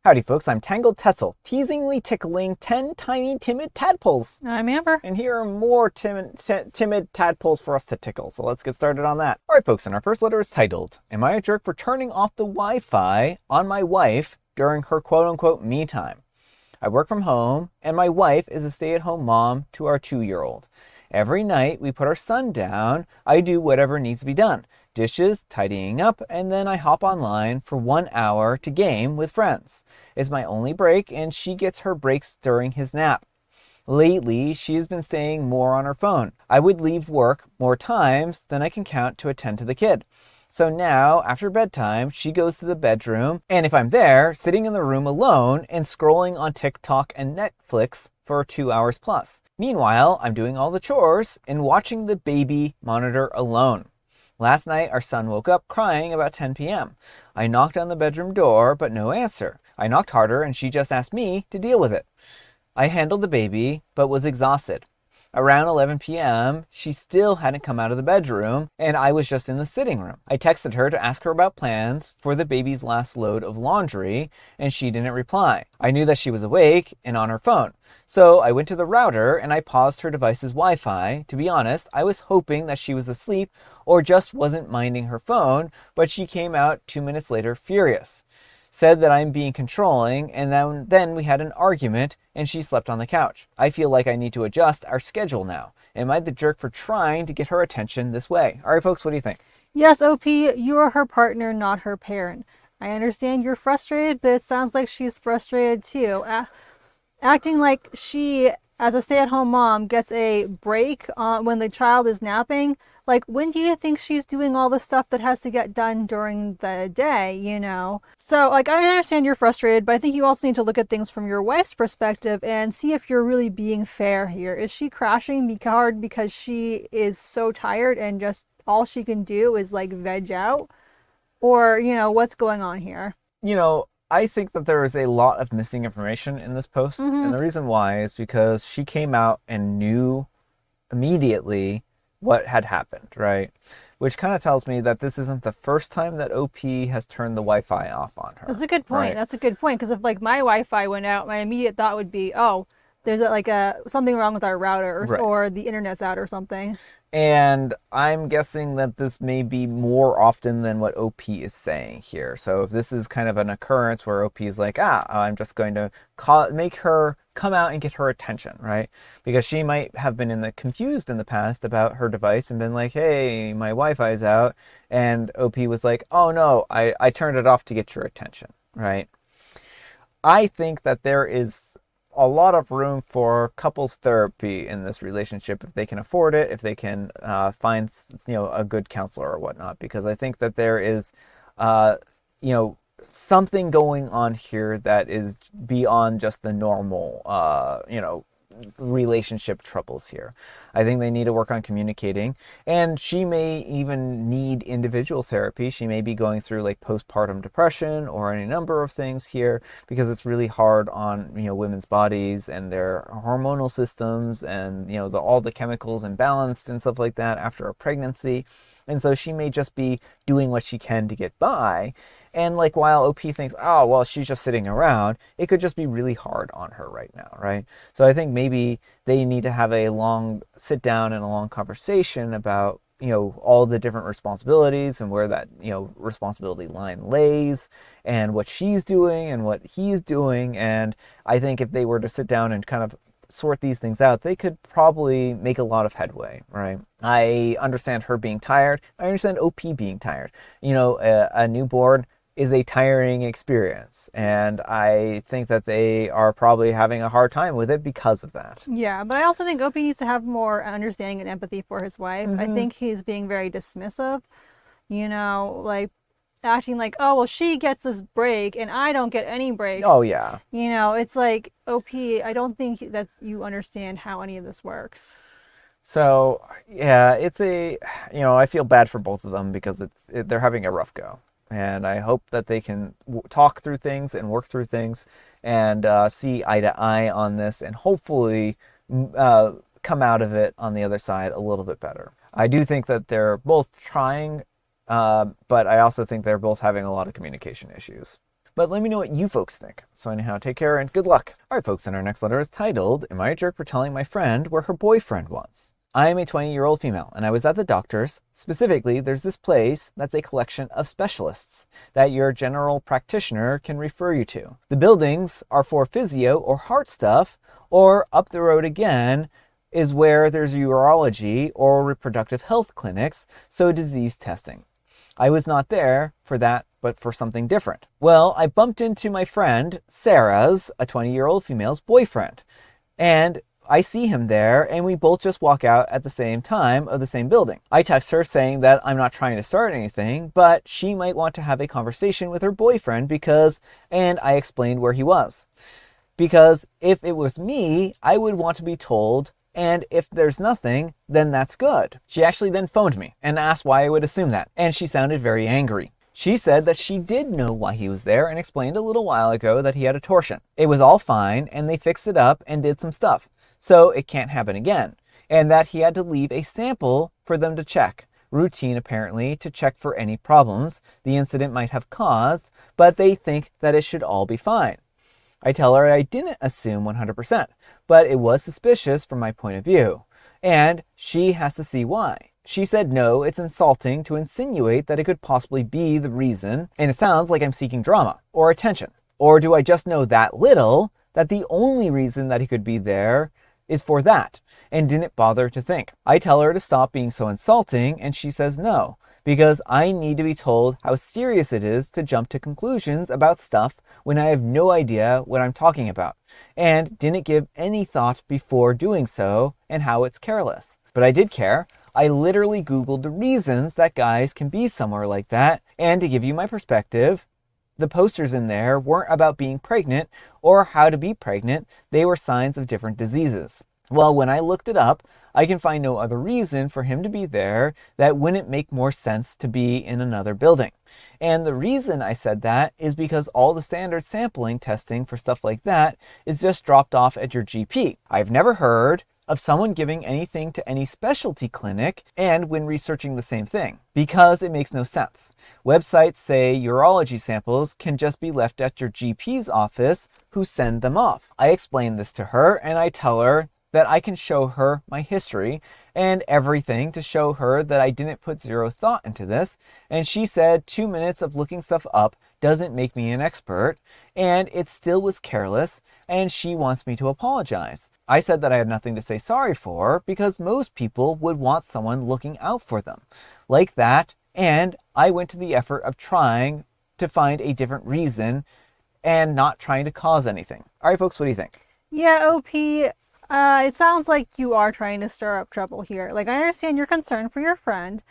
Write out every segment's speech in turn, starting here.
Howdy folks, I'm Tangled Tessel, teasingly tickling 10 tiny timid tadpoles. I'm Amber. And here are more timid tadpoles for us to tickle, so let's get started on that. Alright folks, and our first letter is titled, Am I a Jerk for Turning Off the Wi-Fi on my wife during her quote-unquote me time? I work from home, and my wife is a stay-at-home mom to our 2-year-old. Every night we put our son down, I do whatever needs to be done. Dishes, tidying up, and then I hop online for 1 hour to game with friends. It's my only break, and she gets her breaks during his nap. Lately, she has been staying more on her phone. I would leave work more times than I can count to attend to the kid. So now, after bedtime, she goes to the bedroom, and if I'm there, sitting in the room alone and scrolling on TikTok and Netflix for 2 hours plus. Meanwhile, I'm doing all the chores and watching the baby monitor alone. Last night, our son woke up crying about 10 p.m. I knocked on the bedroom door, but no answer. I knocked harder, and she just asked me to deal with it. I handled the baby, but was exhausted. Around 11 p.m., she still hadn't come out of the bedroom, and I was just in the sitting room. I texted her to ask her about plans for the baby's last load of laundry, and she didn't reply. I knew that she was awake and on her phone. So I went to the router and I paused her device's Wi-Fi. To be honest, I was hoping that she was asleep or just wasn't minding her phone, but she came out 2 minutes later furious. Said that I'm being controlling, and then we had an argument and she slept on the couch. I feel like I need to adjust our schedule now. Am I the jerk for trying to get her attention this way? All right, folks, what do you think? Yes, OP, you are her partner, not her parent. I understand you're frustrated, but it sounds like she's frustrated too. Acting like she, as a stay-at-home mom, gets a break when the child is napping. Like, when do you think she's doing all the stuff that has to get done during the day, you know? So, like, I understand you're frustrated, but I think you also need to look at things from your wife's perspective and see if you're really being fair here. Is she crashing hard because she is so tired and just all she can do is, like, veg out? Or, what's going on here? I think that there is a lot of missing information in this post. And the reason why is because she came out and knew immediately what had happened, right? Which kind of tells me that this isn't the first time that OP has turned the Wi-Fi off on her. That's a good point. Right? That's a good point. Because if like my Wi-Fi went out, my immediate thought would be, oh, there's something wrong with our router Right. or the internet's out or something. And I'm guessing that this may be more often than what OP is saying here. So if this is kind of an occurrence where OP is like, I'm just going to make her come out and get her attention, right? Because she might have been confused in the past about her device and been like, hey, my Wi-Fi's out. And OP was like, oh no, I turned it off to get your attention, right? I think that there is a lot of room for couples therapy in this relationship if they can afford it, if they can find a good counselor or whatnot, because I think that there is something going on here that is beyond just the normal relationship troubles here. I think they need to work on communicating, and she may even need individual therapy. She may be going through like postpartum depression or any number of things here because it's really hard on women's bodies and their hormonal systems and all the chemicals imbalanced and stuff like that after a pregnancy. And so she may just be doing what she can to get by. And like while OP thinks, oh, well, she's just sitting around, it could just be really hard on her right now, right? So I think maybe they need to have a long sit down and a long conversation about, all the different responsibilities and where that, responsibility line lays and what she's doing and what he's doing. And I think if they were to sit down and kind of sort these things out, they could probably make a lot of headway, right? I understand her being tired. I understand OP being tired. A newborn is a tiring experience, and I think that they are probably having a hard time with it because of that. Yeah, but I also think OP needs to have more understanding and empathy for his wife. I think he's being very dismissive, like acting like, oh, well, she gets this break and I don't get any break. Oh, yeah. It's like, OP, I don't think that you understand how any of this works. So, yeah, I feel bad for both of them because they're having a rough go. And I hope that they can talk through things and work through things and see eye to eye on this and hopefully come out of it on the other side a little bit better. I do think that they're both trying, but I also think they're both having a lot of communication issues. But let me know what you folks think. So anyhow, take care and good luck. All right, folks, and our next letter is titled, Am I a Jerk for Telling My Friend Where Her Boyfriend Was? I am a 20-year-old female, and I was at the doctor's. Specifically, there's this place that's a collection of specialists that your general practitioner can refer you to. The buildings are for physio or heart stuff, or up the road again is where there's urology or reproductive health clinics, so disease testing. I was not there for that, but for something different. Well, I bumped into my friend, Sarah's, a 20-year-old female's boyfriend, and I see him there, and we both just walk out at the same time of the same building. I text her saying that I'm not trying to start anything, but she might want to have a conversation with her boyfriend and I explained where he was. Because if it was me, I would want to be told, and if there's nothing, then that's good. She actually then phoned me and asked why I would assume that, and she sounded very angry. She said that she did know why he was there and explained a little while ago that he had a torsion. It was all fine, and they fixed it up and did some stuff, so it can't happen again, and that he had to leave a sample for them to check. Routine, apparently, to check for any problems the incident might have caused, but they think that it should all be fine. I tell her I didn't assume 100%, but it was suspicious from my point of view, and she has to see why. She said no, it's insulting to insinuate that it could possibly be the reason, and it sounds like I'm seeking drama or attention. Or do I just know that little that the only reason that he could be there is for that, and didn't bother to think? I tell her to stop being so insulting, and she says no, because I need to be told how serious it is to jump to conclusions about stuff when I have no idea what I'm talking about, and didn't give any thought before doing so, and how it's careless. But I did care. I literally Googled the reasons that guys can be somewhere like that, and to give you my perspective, the posters in there weren't about being pregnant or how to be pregnant, they were signs of different diseases. Well, when I looked it up, I can find no other reason for him to be there that wouldn't make more sense to be in another building. And the reason I said that is because all the standard sampling testing for stuff like that is just dropped off at your GP. I've never heard of someone giving anything to any specialty clinic and when researching the same thing, because it makes no sense. Websites say urology samples can just be left at your GP's office, who send them off. I explain this to her, and I tell her that I can show her my history and everything to show her that I didn't put zero thought into this, and she said 2 minutes of looking stuff up doesn't make me an expert, and it still was careless, and she wants me to apologize. I said that I had nothing to say sorry for, because most people would want someone looking out for them like that, and I went to the effort of trying to find a different reason and not trying to cause anything. All right, folks, what do you think? Yeah, OP, it sounds like you are trying to stir up trouble here. Like, I understand your concern for your friend,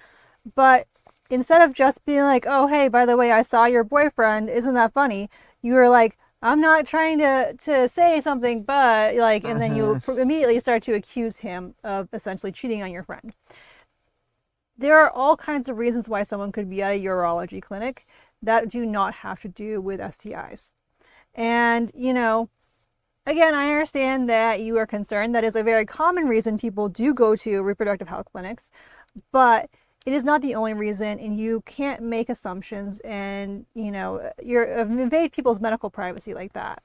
but instead of just being like, oh, hey, by the way, I saw your boyfriend, isn't that funny? You were like, I'm not trying to say something, but like, and then you immediately start to accuse him of essentially cheating on your friend. There are all kinds of reasons why someone could be at a urology clinic that do not have to do with STIs. And, you know, again, I understand that you are concerned. That is a very common reason people do go to reproductive health clinics, but it is not the only reason, and you can't make assumptions and, you know, invade people's medical privacy like that.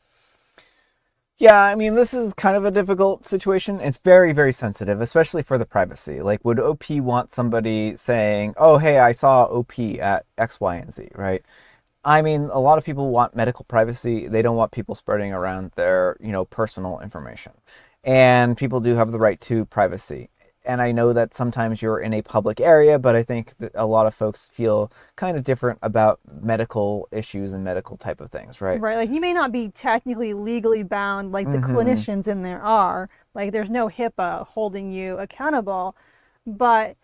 Yeah, I mean, this is kind of a difficult situation. It's very, very sensitive, especially for the privacy. Like, would OP want somebody saying, oh, hey, I saw OP at X, Y, and Z, right? I mean, a lot of people want medical privacy. They don't want people spreading around their, personal information. And people do have the right to privacy. And I know that sometimes you're in a public area, but I think that a lot of folks feel kind of different about medical issues and medical type of things, right? Right. Like, you may not be technically legally bound like the clinicians in there are. Like, there's no HIPAA holding you accountable. But,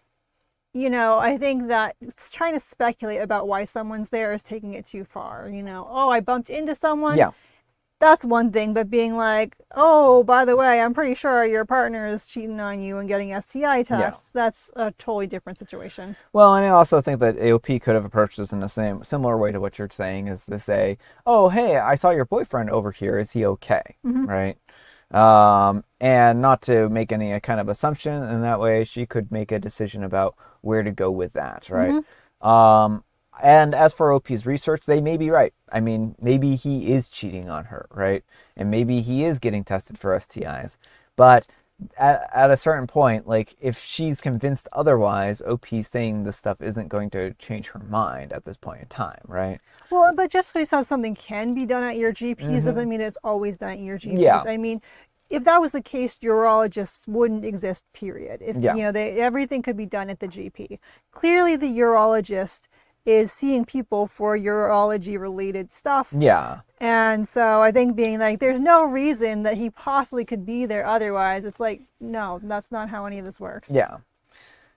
I think that trying to speculate about why someone's there is taking it too far. Oh, I bumped into someone. Yeah. That's one thing, but being like, oh, by the way, I'm pretty sure your partner is cheating on you and getting STI tests, that's a totally different situation. Well, and I also think that AOP could have approached this in the similar way to what you're saying, is to say, oh, hey, I saw your boyfriend over here. Is he okay? Right? And not to make any kind of assumption, and that way she could make a decision about where to go with that, right? And as for OP's research, they may be right. I mean, maybe he is cheating on her, right? And maybe he is getting tested for STIs. But at a certain point, like if she's convinced otherwise, OP saying this stuff isn't going to change her mind at this point in time, right? Well, but just because something can be done at your GPs doesn't mean it's always done at your GPs. Yeah. I mean, if that was the case, urologists wouldn't exist, period. If Yeah. everything could be done at the GP. Clearly, the urologist is seeing people for urology related stuff. Yeah. And so I think being like, there's no reason that he possibly could be there otherwise. It's like, no, that's not how any of this works. Yeah.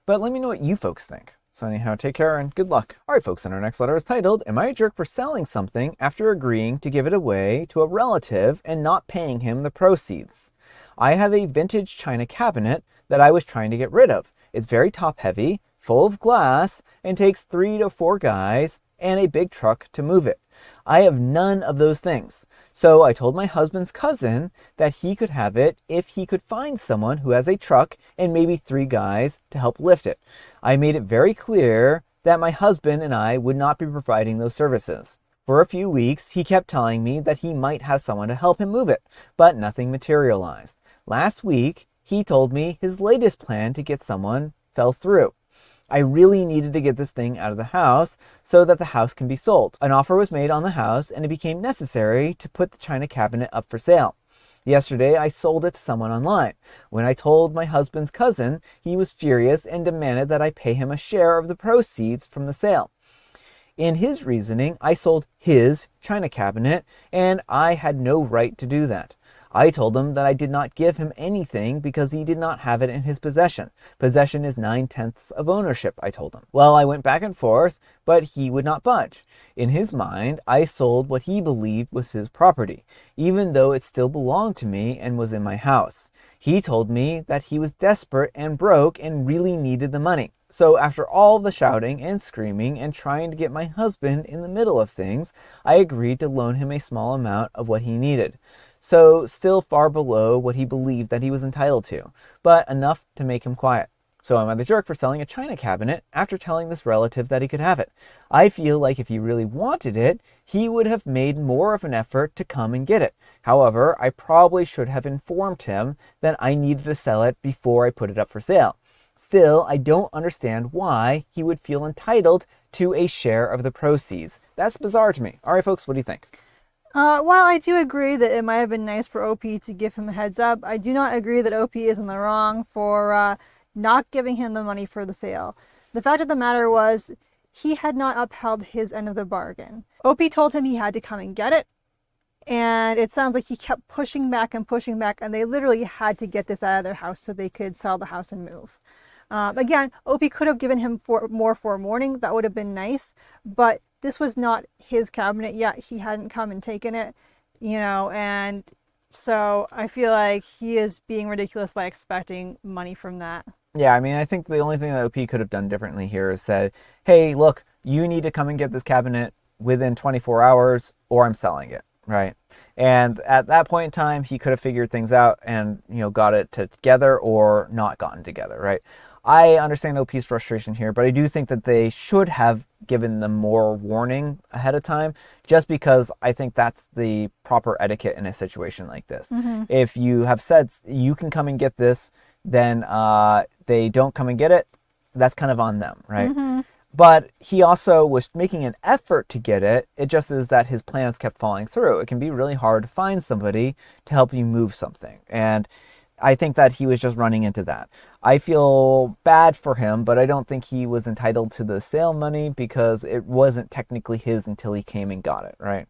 But let me know what you folks think. So anyhow, take care and good luck. All right, folks, and our next letter is titled, Am I a jerk for selling something after agreeing to give it away to a relative and not paying him the proceeds? I have a vintage china cabinet that I was trying to get rid of. It's very top heavy, full of glass, and takes 3 to 4 guys and a big truck to move it. I have none of those things. So I told my husband's cousin that he could have it if he could find someone who has a truck and maybe 3 guys to help lift it. I made it very clear that my husband and I would not be providing those services. For a few weeks, he kept telling me that he might have someone to help him move it, but nothing materialized. Last week, he told me his latest plan to get someone fell through. I really needed to get this thing out of the house so that the house can be sold. An offer was made on the house and it became necessary to put the china cabinet up for sale. Yesterday, I sold it to someone online. When I told my husband's cousin, he was furious and demanded that I pay him a share of the proceeds from the sale. In his reasoning, I sold his china cabinet and I had no right to do that. I told him that I did not give him anything because he did not have it in his possession. Possession is 9/10 of ownership, I told him. Well, I went back and forth, but he would not budge. In his mind, I sold what he believed was his property, even though it still belonged to me and was in my house. He told me that he was desperate and broke and really needed the money. So after all the shouting and screaming and trying to get my husband in the middle of things, I agreed to loan him a small amount of what he needed. So still far below what he believed that he was entitled to, but enough to make him quiet. So am I the jerk for selling a china cabinet after telling this relative that he could have it? I feel like if he really wanted it, he would have made more of an effort to come and get it. However, I probably should have informed him that I needed to sell it before I put it up for sale. Still, I don't understand why he would feel entitled to a share of the proceeds. That's bizarre to me. All right, folks, what do you think? While I do agree that it might have been nice for OP to give him a heads up, I do not agree that OP is in the wrong for not giving him the money for the sale. The fact of the matter was, he had not upheld his end of the bargain. OP told him he had to come and get it, and it sounds like he kept pushing back, and they literally had to get this out of their house so they could sell the house and move. Again, OP could have given him more forewarning. That would have been nice. But this was not his cabinet yet. He hadn't come and taken it, and so I feel like he is being ridiculous by expecting money from that. Yeah, I mean, I think the only thing that OP could have done differently here is said, hey, look, you need to come and get this cabinet within 24 hours or I'm selling it, right? And at that point in time, he could have figured things out and, got it together or not gotten together, right? I understand OP's frustration here, but I do think that they should have given them more warning ahead of time, just because I think that's the proper etiquette in a situation like this. Mm-hmm. If you have said you can come and get this, then they don't come and get it, that's kind of on them, right? Mm-hmm. But he also was making an effort to get it. It just is that his plans kept falling through. It can be really hard to find somebody to help you move something. And I think that he was just running into that. I feel bad for him, but I don't think he was entitled to the sale money because it wasn't technically his until he came and got it, right?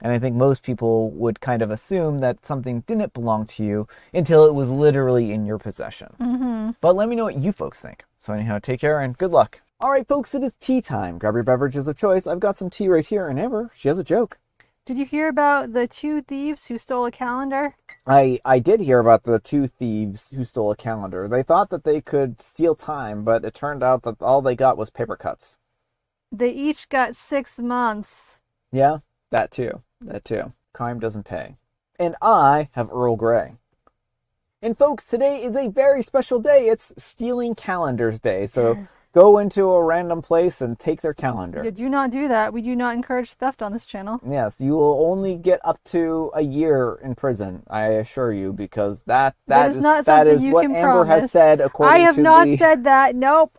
And I think most people would kind of assume that something didn't belong to you until it was literally in your possession. Mm-hmm. But let me know what you folks think. So anyhow, take care and good luck. All right, folks, it is tea time. Grab your beverages of choice. I've got some tea right here, and Amber, she has a joke. Did you hear about the 2 thieves who stole a calendar? I did hear about the 2 thieves who stole a calendar. They thought that they could steal time, but it turned out that all they got was paper cuts. They each got 6 months. Yeah, that too. Crime doesn't pay. And I have Earl Grey. And folks, today is a very special day. It's Stealing Calendars Day. So go into a random place and take their calendar. You do not do that. We do not encourage theft on this channel. Yes, you will only get up to a year in prison, I assure you, because that is not that something is you what can Amber has promise. said I have not said that. Nope.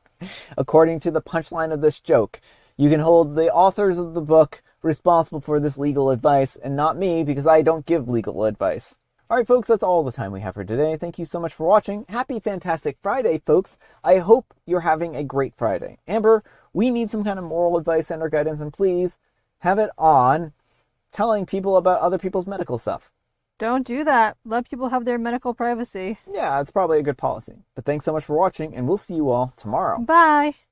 according to the punchline of this joke. You can hold the authors of the book responsible for this legal advice and not me, because I don't give legal advice. Alright folks, that's all the time we have for today. Thank you so much for watching. Happy Fantastic Friday, folks. I hope you're having a great Friday. Amber, we need some kind of moral advice and or guidance, and please have it on telling people about other people's medical stuff. Don't do that. Let people have their medical privacy. Yeah, it's probably a good policy. But thanks so much for watching, and we'll see you all tomorrow. Bye.